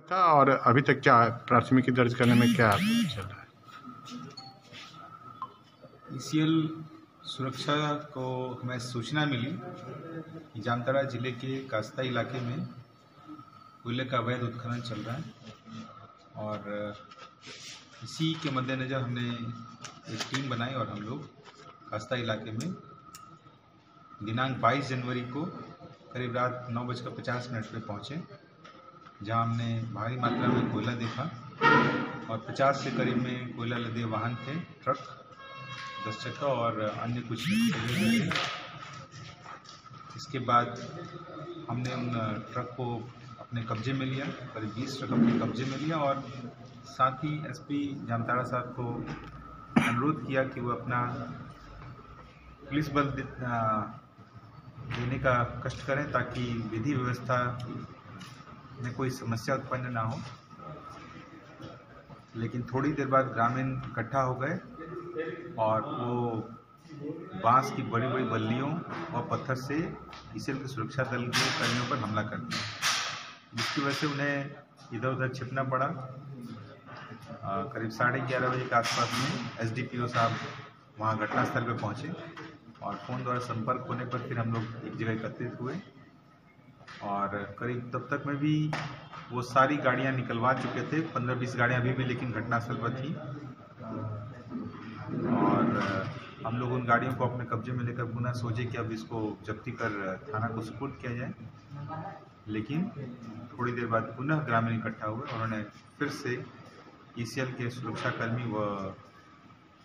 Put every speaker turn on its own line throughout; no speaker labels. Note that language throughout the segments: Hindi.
था और अभी तक क्या प्राथमिकी दर्ज करने में क्या चल रहा है?
ईसीएल सुरक्षा को हमें सूचना मिली कि जामताड़ा जिले के कास्ता इलाके में कोयले का अवैध उत्खनन चल रहा है और इसी के मद्देनज़र हमने एक टीम बनाई और हम लोग कास्ता इलाके में दिनांक 22 जनवरी को करीब रात 9:50 पे पहुँचे, जहां हमने भारी मात्रा में कोयला देखा और 50 से करीब में कोयला लदे वाहन थे, ट्रक 10 चक्का और अन्य कुछ। इसके बाद हमने उन ट्रक को अपने कब्जे में लिया, करीब 20 ट्रक अपने कब्जे में लिया और साथ ही एसपी जामताड़ा साहब को अनुरोध किया कि वो अपना पुलिस बल देने का कष्ट करें ताकि विधि व्यवस्था में कोई समस्या उत्पन्न ना हो। लेकिन थोड़ी देर बाद ग्रामीण इकट्ठा हो गए और वो बांस की बड़ी बड़ी बल्लियों और पत्थर से ईसीएल के सुरक्षा दल के कर्मियों पर हमला कर दिया, जिसकी वजह से उन्हें इधर उधर छिपना पड़ा। करीब 11:30 बजे के आसपास में एसडीपीओ साहब वहाँ घटनास्थल पर पहुँचे और फ़ोन द्वारा संपर्क होने पर फिर हम लोग एक जगह एकत्रित हुए और करीब तब तक में भी वो सारी गाड़ियाँ निकलवा चुके थे, 15-20 गाड़ियाँ अभी भी लेकिन घटनास्थल पर थी और हम लोग उन गाड़ियों को अपने कब्जे में लेकर पुनः सोचे कि अब इसको जब्ती कर थाना को सुपुर्द किया जाए। लेकिन थोड़ी देर बाद पुनः ग्रामीण इकट्ठा हुए, उन्होंने फिर से ईसीएल के सुरक्षाकर्मी व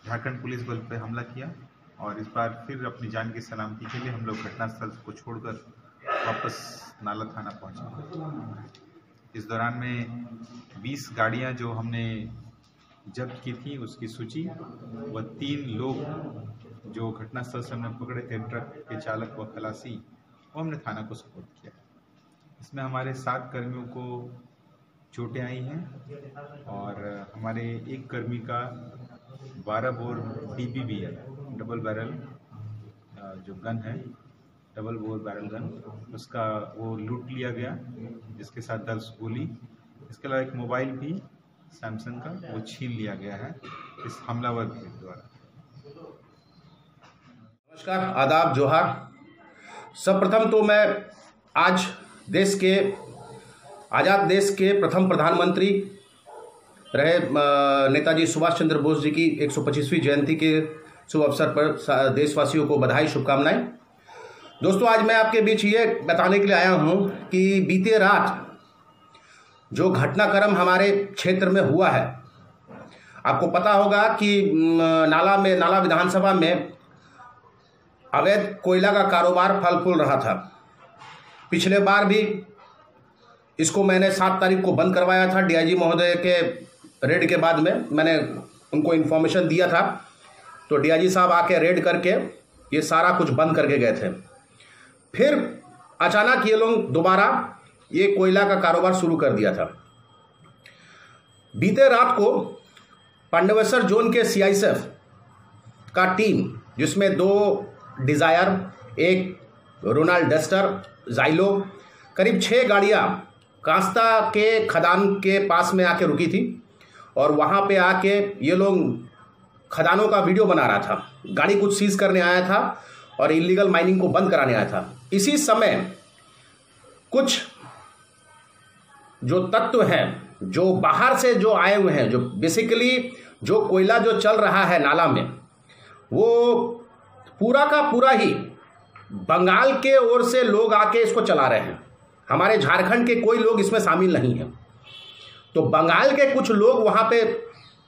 झारखंड पुलिस बल पर हमला किया और इस बार फिर अपनी जान की सलामती के लिए हम लोग घटनास्थल को छोड़कर वापस नाला थाना पहुंचे। इस दौरान में 20 गाड़ियां जो हमने जब्त की थी उसकी सूची व 3 लोग जो घटनास्थल से हमने पकड़े थे, ट्रक के चालक व खलासी, वो हमने थाना को सुपुर्द किया। इसमें हमारे 7 कर्मियों को चोटें आई हैं और हमारे एक कर्मी का 12 बोर DBB है, डबल बैरल जो गन है, डबल बोर बैरल गन, उसका वो लूट लिया गया, जिसके साथ 10 गोली। इसके अलावा एक मोबाइल भी सैमसंग का वो छीन लिया गया है इस हमलावर के द्वारा।
नमस्कार, आदाब, जोहार। सर्वप्रथम तो मैं आज आज़ाद देश के प्रथम प्रधानमंत्री रहे नेताजी सुभाष चंद्र बोस जी की 125वीं जयंती के शुभ अवसर पर देशवासियों को बधाई, शुभकामनाएं। दोस्तों, आज मैं आपके बीच ये बताने के लिए आया हूं कि बीते रात जो घटनाक्रम हमारे क्षेत्र में हुआ है, आपको पता होगा कि नाला विधानसभा में अवैध कोयला का कारोबार फल फूल रहा था। पिछले बार भी इसको मैंने 7 तारीख को बंद करवाया था। डीआईजी महोदय के रेड के बाद में मैंने उनको इन्फॉर्मेशन दिया था, तो डीआईजी साहब आके रेड करके ये सारा कुछ बंद करके गए थे। फिर अचानक ये लोग दोबारा ये कोयला का कारोबार शुरू कर दिया था। बीते रात को पांडवेश्वर जोन के सीआईएसएफ का टीम, जिसमें 2 डिज़ायर, एक रोनाल्ड डस्टर, जाइलो, करीब 6 गाड़ियाँ कास्ता के खदान के पास में आके रुकी थी और वहाँ पे आके ये लोग खदानों का वीडियो बना रहा था। गाड़ी कुछ सीज करने आया था और इलीगल माइनिंग को बंद कराने आया था। इसी समय कुछ जो तत्व हैं, जो बाहर से जो आए हुए हैं, जो बेसिकली जो कोयला जो चल रहा है नाला में, वो पूरा का पूरा ही बंगाल के ओर से लोग आके इसको चला रहे हैं। हमारे झारखंड के कोई लोग इसमें शामिल नहीं हैं। तो बंगाल के कुछ लोग वहाँ पे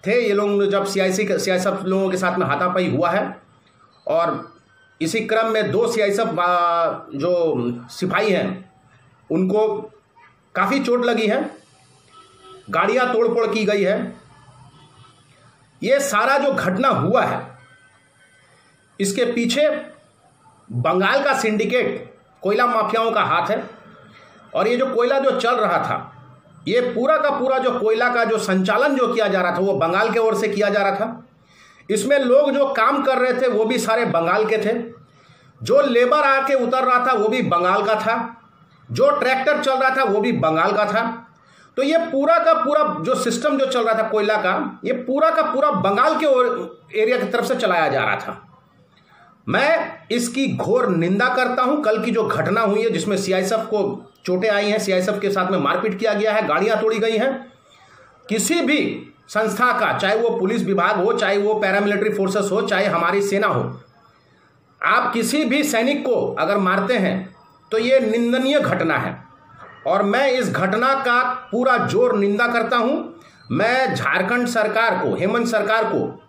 थे। ये लोग जब सीआईएसएफ लोगों के साथ में हाथापाई हुआ है और इसी क्रम में 2 सीआईएसएफ जो सिपाही हैं उनको काफ़ी चोट लगी है, गाड़ियाँ तोड़-फोड़ की गई है। ये सारा जो घटना हुआ है, इसके पीछे बंगाल का सिंडिकेट, कोयला माफियाओं का हाथ है। और ये जो कोयला जो चल रहा था, ये पूरा का पूरा जो कोयला का जो संचालन जो किया जा रहा था, वो बंगाल के ओर से किया जा रहा था। इसमें लोग जो काम कर रहे थे वो भी सारे बंगाल के थे। जो लेबर आके उतर रहा था वो भी बंगाल का था। जो ट्रैक्टर चल रहा था वो भी बंगाल का था। तो ये पूरा का पूरा जो सिस्टम जो चल रहा था कोयला का, ये पूरा का पूरा बंगाल के एरिया की तरफ से चलाया जा रहा था। मैं इसकी घोर निंदा करता हूं। कल की जो घटना हुई है जिसमें सीआईएसएफ को चोटें आई हैं, सीआईएसएफ के साथ में मारपीट किया गया है, गाड़ियां तोड़ी गई हैं, किसी भी संस्था का, चाहे वो पुलिस विभाग हो, चाहे वो पैरामिलिट्री फोर्सेस हो, चाहे हमारी सेना हो, आप किसी भी सैनिक को अगर मारते हैं तो ये निंदनीय घटना है और मैं इस घटना का पूरा जोर निंदा करता हूं। मैं झारखंड सरकार को, हेमंत सरकार को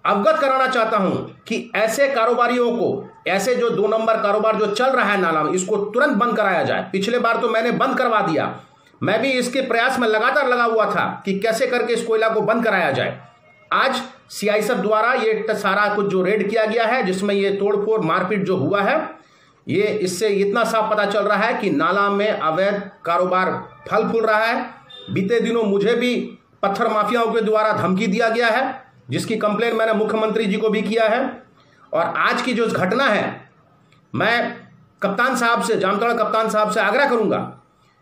अवगत कराना चाहता हूं कि ऐसे कारोबारियों को, ऐसे जो 2 नंबर कारोबार जो चल रहा है नाला में, इसको तुरंत बंद कराया जाए। पिछले बार तो मैंने बंद करवा दिया, मैं भी इसके प्रयास में लगातार लगा हुआ था कि कैसे करके इस कोयला को बंद कराया जाए। आज सीआईएसएफ द्वारा ये सारा कुछ जो रेड किया गया है, जिसमें ये तोड़फोड़ मारपीट जो हुआ है, ये इससे इतना साफ पता चल रहा है कि नाला में अवैध कारोबार फल फूल रहा है। बीते दिनों मुझे भी पत्थर माफियाओं के द्वारा धमकी दिया गया है, जिसकी कंप्लेन मैंने मुख्यमंत्री जी को भी किया है। और आज की जो घटना है, मैं कप्तान साहब से, जामताड़ा कप्तान साहब से आग्रह करूंगा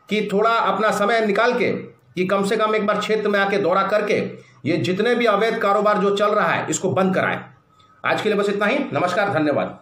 कि थोड़ा अपना समय निकाल के कि कम से कम एक बार क्षेत्र में आके दौरा करके ये जितने भी अवैध कारोबार जो चल रहा है इसको बंद कराएं। आज के लिए बस इतना ही। नमस्कार, धन्यवाद।